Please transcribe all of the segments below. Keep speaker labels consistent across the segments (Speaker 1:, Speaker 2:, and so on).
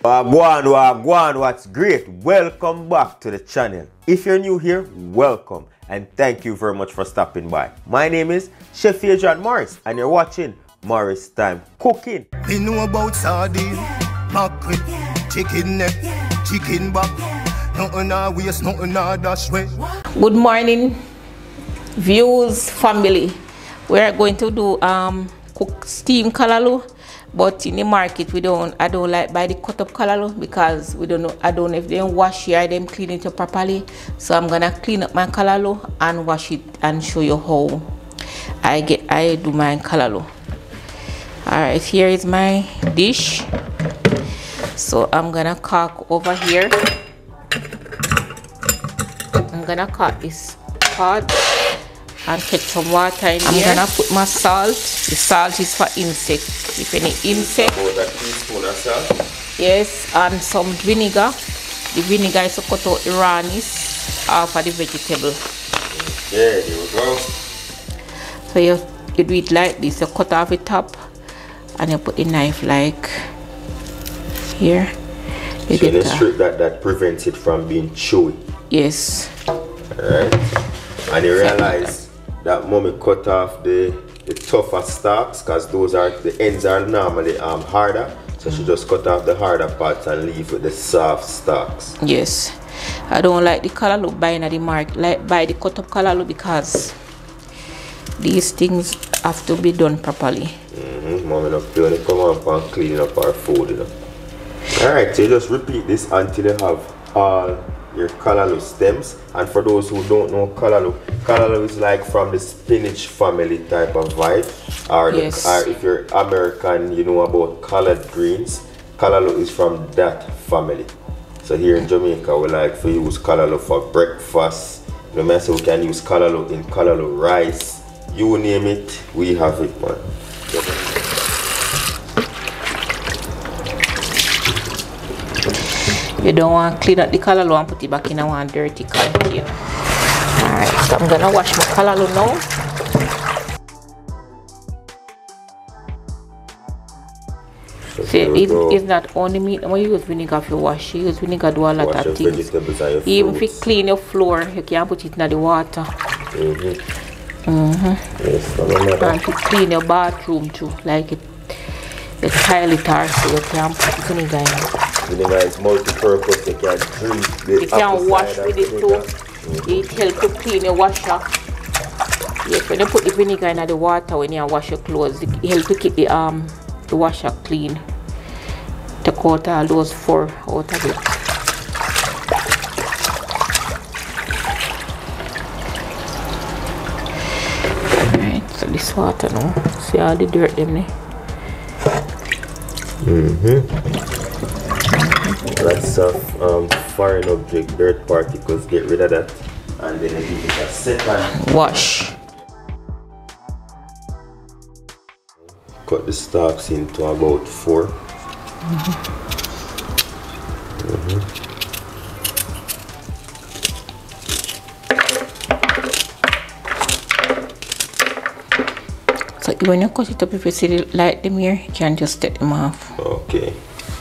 Speaker 1: Wagwan, what's great? Welcome back to the channel. If you're new here, welcome and thank you very much for stopping by. My name is Chef Adrian Morris and you're watching Morris Time Cooking.
Speaker 2: We know about sardine, mackerel, chicken neck, chicken back. Nothing I waste, nothing I dash way.
Speaker 3: Good morning, views family. We are going to do cook steam callaloo, but in the market I don't like buy the cut up callaloo because I don't know if they wash it or them clean it up properly. So I'm gonna clean up my callaloo and wash it and show you how I do my callaloo. Alright, here is my dish. So I'm gonna cook over here. I'm gonna cut this pot and put some water in here. I'm gonna put my salt. The salt is for insects. If any insect.
Speaker 1: About a teaspoon of salt.
Speaker 3: Yes, and some vinegar. The vinegar is to cut out the rawness off of the vegetable.
Speaker 1: Yeah, there we go.
Speaker 3: So you do it like this. You cut off the top and you put the knife like here. You
Speaker 1: so the strip that prevents it from being chewy.
Speaker 3: Yes.
Speaker 1: Alright. And you realize that mommy cut off the tougher stalks because the ends are normally harder. So she just cut off the harder parts and leave with the soft stalks.
Speaker 3: Yes. I don't like the callaloo buying at the market, like buy the cut up callaloo because these things have to be done properly.
Speaker 1: Mommy not playing come up and cleaning up our food, you know. Alright, so you just repeat this until you have all your callaloo stems. And for those who don't know callaloo is like from the spinach family type of vibe. Or,
Speaker 3: yes.
Speaker 1: Or if you're American, you know about collard greens. Callaloo is from that family. So here in Jamaica, we like to use callaloo for breakfast. You know, so we can use callaloo in callaloo rice. You name it, we have it, man.
Speaker 3: You don't want to clean up the callaloo and put it back in a one dirty container. Alright, so I'm gonna wash my callaloo now. See, it's not only meat. When you use vinegar if you wash, you use vinegar do a lot of things. Even if you clean your floor, you can put it in the water.
Speaker 1: Yes,
Speaker 3: and to clean your bathroom too, like the tile it or so you can put vinegar in.
Speaker 1: Vinegar is multi-purpose. You can drink the
Speaker 3: you can wash with it too. It helps to clean your washer. Yes, when you put the vinegar in the water when you wash your clothes, it helps to keep the washer clean. Take out all those fur out of it. Alright, so this water now. See all the dirt them there.
Speaker 1: Lots of foreign object, dirt particles, get rid of that. And then you give it a second
Speaker 3: wash.
Speaker 1: Cut the stalks into about 4.
Speaker 3: So when you cut it up, if you see it like them here, you can just take them off.
Speaker 1: Okay.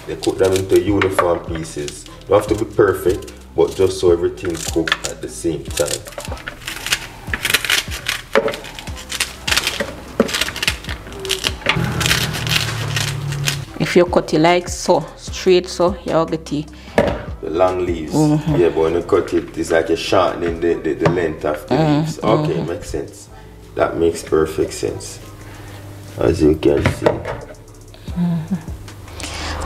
Speaker 1: They cut them into uniform pieces. Don't have to be perfect, but just so everything cooks at the same time.
Speaker 3: If you cut it like so, straight so, you'll get the
Speaker 1: long leaves. Yeah, but when you cut it, it's like you're shortening the length of the leaves. Okay, makes sense. That makes perfect sense. As you can see.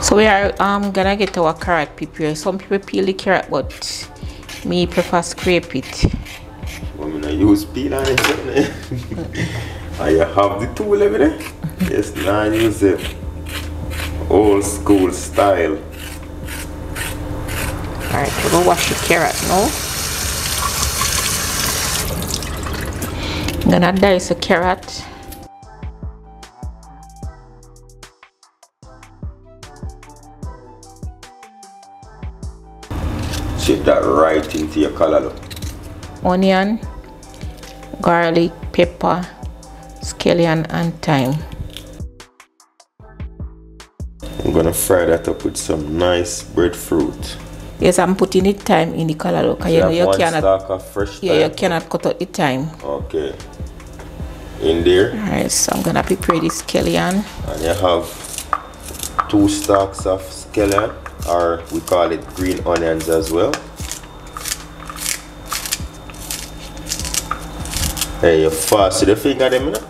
Speaker 3: So we are gonna get our carrot prepared. Some people peel the carrot, but me prefer scrape it.
Speaker 1: I'm gonna use peel on it. And you have the tool over there? Yes, now use it. Old school style.
Speaker 3: Alright, we're gonna wash the carrot now. I'm gonna dice the carrot.
Speaker 1: Shape that right into your callaloo.
Speaker 3: Onion, garlic, pepper, scallion and thyme.
Speaker 1: I'm gonna fry that up with some nice breadfruit.
Speaker 3: Yes, I'm putting the thyme in the callaloo.
Speaker 1: So you cannot stalk of fresh thyme.
Speaker 3: Yeah, you cannot cut out the thyme.
Speaker 1: Okay. In there.
Speaker 3: Alright, so I'm gonna prepare this scallion.
Speaker 1: And you have 2 stalks of scallion, or we call it green onions as well. Hey, you fast with the finger them, you know?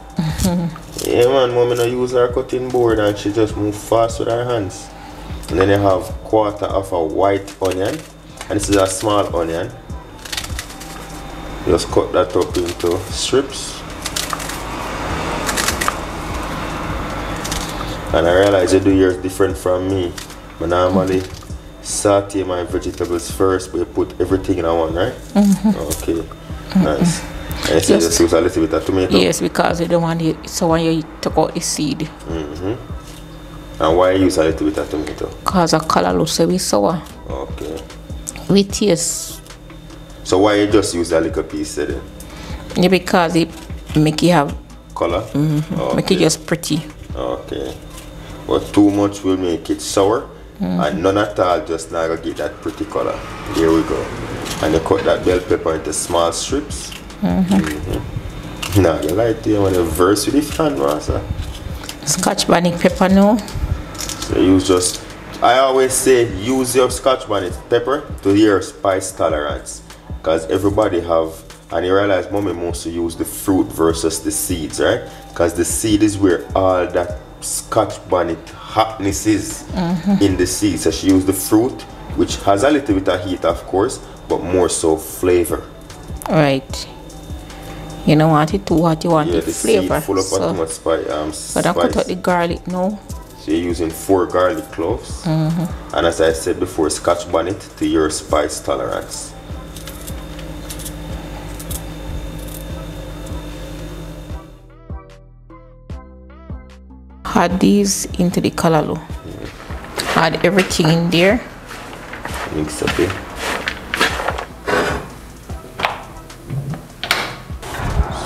Speaker 1: Yeah man, mommy no use her cutting board and she just move fast with her hands. And then you have 1/4 of a white onion, and this is a small onion. Just cut that up into strips. And I realize you do yours different from me. But normally saute my vegetables first, but you put everything in one, right? Okay, nice. And you just use a little bit of tomato?
Speaker 3: Yes, because you don't want it, so when you take out the seed.
Speaker 1: And why you use a little bit of tomato?
Speaker 3: Because a callaloo so we sour.
Speaker 1: Okay.
Speaker 3: We taste.
Speaker 1: So why you just use a little piece then?
Speaker 3: Yeah, because it make it have
Speaker 1: color? Okay.
Speaker 3: Make it just pretty.
Speaker 1: Okay. But too much will make it sour. And none at all just now get that pretty color. Here we go. And you cut that bell pepper into small strips. Now you like to when you verse with the hand, Rasa.
Speaker 3: Scotch bonnet pepper now.
Speaker 1: So use just, I always say use your Scotch bonnet pepper to your spice tolerance. Because everybody have, and you realize mommy mostly use the fruit versus the seeds, right? Because the seed is where all that Scotch bonnet hotness is in the seed. So she used the fruit, which has a little bit of heat of course, but more so flavor.
Speaker 3: Right. You don't want it too hot, you want it flavor.
Speaker 1: Seed full of too much spice.
Speaker 3: But I cut out the garlic now.
Speaker 1: So you're using 4 garlic cloves. And as I said before, Scotch bonnet to your spice tolerance.
Speaker 3: Add these into the callaloo. Add everything in there.
Speaker 1: Mix up it.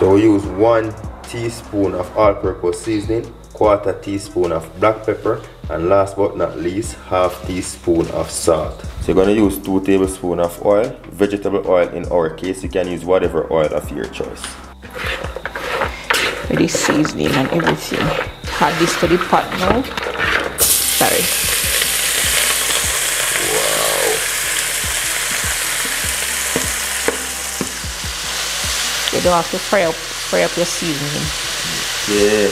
Speaker 1: So we use 1 teaspoon of all-purpose seasoning, 1/4 teaspoon of black pepper, and last but not least, 1/2 teaspoon of salt. So you're going to use 2 tablespoons of oil, vegetable oil in our case. You can use whatever oil of your choice.
Speaker 3: With the seasoning and everything. Add this to the pot now. Sorry.
Speaker 1: Wow.
Speaker 3: You don't have to fry up your seasoning.
Speaker 1: Yeah.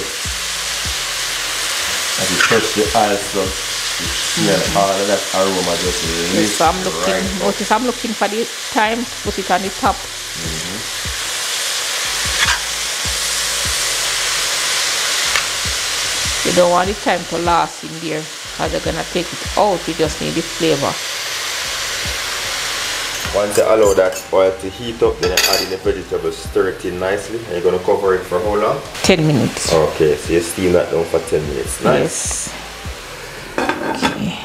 Speaker 1: As you touch the oil, so you smell all of that aroma just
Speaker 3: yes, so I'm looking, right. Notice I'm looking for the thyme, put it on the top. You don't want the thyme to last in there because they're gonna take it out, you just need the flavor.
Speaker 1: Once you allow that oil to heat up, then you add in the vegetables, stir it in nicely, and you're going to cover it for how long?
Speaker 3: 10 minutes.
Speaker 1: Okay, so you steam that down for 10 minutes. Nice.
Speaker 3: Yes. Okay.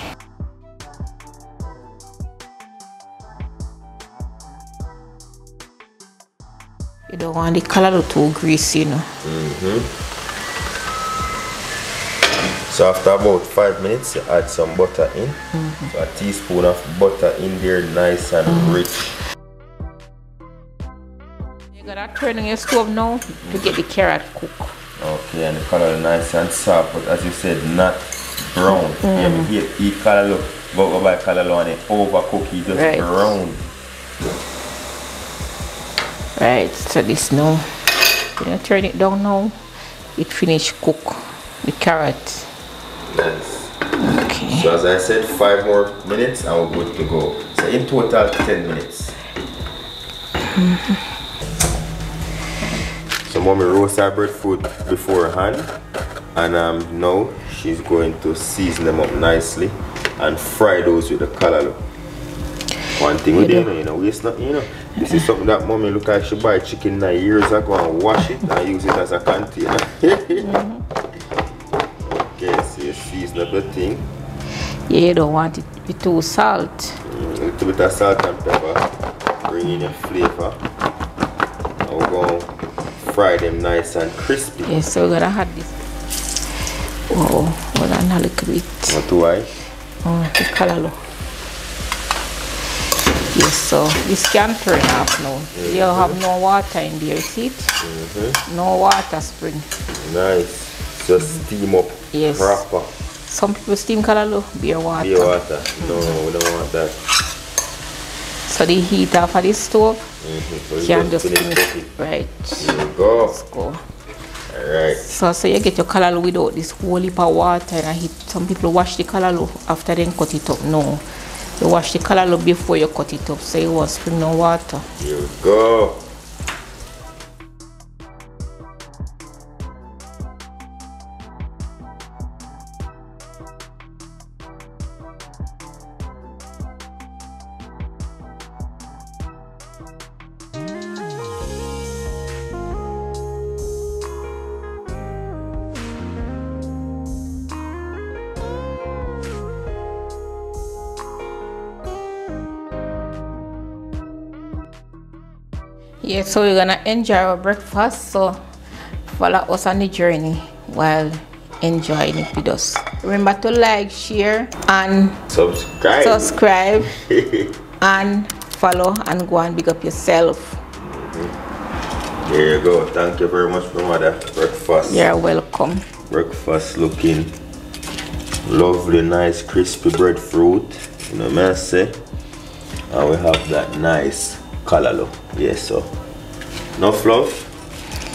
Speaker 3: You don't want the callaloo too greasy, you know.
Speaker 1: So after about 5 minutes, you add some butter in. So a teaspoon of butter in there, nice and rich.
Speaker 3: You're gonna turn on your stove now to get the carrot cooked.
Speaker 1: Okay, and the color nice and soft, but as you said, not brown. You eat callaloo, go buy callaloo and it overcook it, just
Speaker 3: right.
Speaker 1: Brown.
Speaker 3: Right, so this now, you're gonna turn it down now. It finished cook the carrot.
Speaker 1: Yes.
Speaker 3: Okay.
Speaker 1: So as I said, 5 more minutes and we're good to go. So in total 10 minutes. So mommy roast our breadfruit beforehand, and now she's going to season them up nicely and fry those with the callaloo. One thing with them, you know, waste nothing, you know. This is something that mommy look like she buy chicken years ago and wash it and use it as a container. Okay, so you season up the thing.
Speaker 3: Yeah, you don't want it to be too salt.
Speaker 1: A little bit of salt and pepper, bring in your flavor. And we're going to fry them nice and crispy.
Speaker 3: Yeah, so we're gonna add this Wow, hold on a little bit.
Speaker 1: Not too high?
Speaker 3: The callaloo. Yes, so this can turn off now. You have no water in there, see it? No water spring.
Speaker 1: Nice. Just steam up proper.
Speaker 3: Some people steam callaloo, bare water.
Speaker 1: Bare water. No, we don't want that.
Speaker 3: So the heat off of the stove,
Speaker 1: So
Speaker 3: you can just finish it. Right.
Speaker 1: Here we go.
Speaker 3: Let's go.
Speaker 1: Alright.
Speaker 3: So you get your callaloo without this whole heap of water and heat. Some people wash the callaloo after then cut it up. No. You wash the callaloo before you cut it up, so you won't spring no water.
Speaker 1: Here we go.
Speaker 3: Yeah, so we're gonna enjoy our breakfast. So follow us on the journey while enjoying it with us. Remember to like, share, and subscribe and follow and go and big up yourself.
Speaker 1: There you go. Thank you very much, my mother. Breakfast.
Speaker 3: You're welcome.
Speaker 1: Breakfast looking lovely, nice, crispy breadfruit. You know what I say? And we have that nice callaloo. Yes, so no fluff.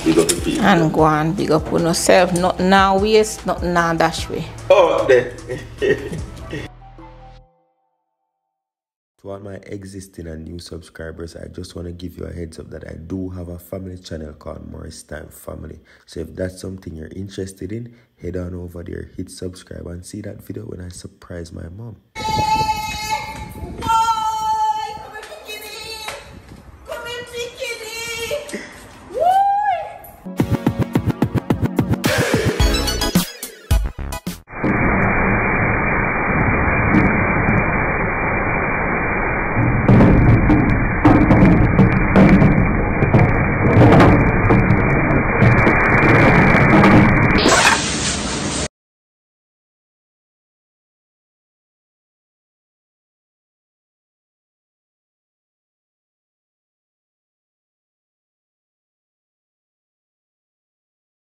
Speaker 1: Big up the people.
Speaker 3: And go and big up on yourself. Not now waste, not now dash way.
Speaker 1: Oh, there. To all my existing and new subscribers, I just want to give you a heads up that I do have a family channel called Morris Time Family. So if that's something you're interested in, head on over there, hit subscribe and see that video when I surprise my mom.